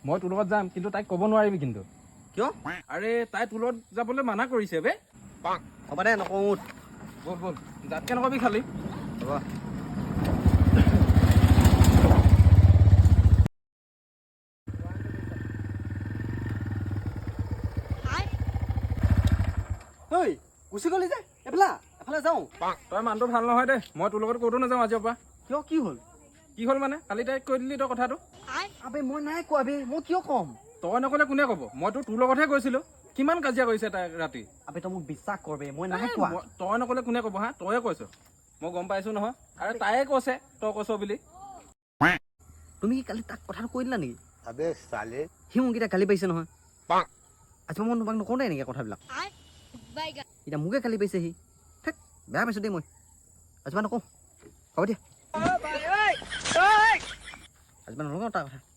মই তোৰ লগত যাম কিন্তু তাইক ক'ব নোৱাৰিবি কিন্তু কিয় আৰে তাই তোৰ লগত যাবলৈ মানা কৰিছে বে হ'ব দে নকওঁ বল বল যাতকে নকবি খালি হ'ব ঐ গুচি গ'লি যে এফালে যাওঁ তই মানুহটো ভাল নহয় দে মই তোৰ লগত ক'তো নাযাওঁ আজিৰ পৰা কিয় কি হ'ল কি হ'ল মানে কালি তাইক কৈ দিলি তই কথাটো আবে মই নাই কোৱা বে মই কিয় ক'ম তই নক'লে কোনে ক'ব মইতো তোৰ লগতহে গৈছিলোঁ কিমান কাজিয়া কৰিছে তাই ৰাতি আবে তই মোক বিশ্বাস কৰ বে মই নাই কোৱা তই নক'লে কোনে ক'ব হা তয়ে কৈছ মই গম পাইছোঁ নহয় আৰে তায়ে কৈছে তই কৈছ বুলি তুমি কি কালি তাক কথাটো কৈ দিলা নেকি আবে সালে সি মোক এতিয়া গালি পাৰিছে নহয় আজি মই তোমাক নকওঁ দে এনেকৈ কথাবিলাক এতিয়া মোকে গালি পাৰিছে সি ঠিক বেয়া পাইছোঁ দেই মই আজি নকওঁ হ'ব দিয়া আজি নলগাওঁ তাৰ কথা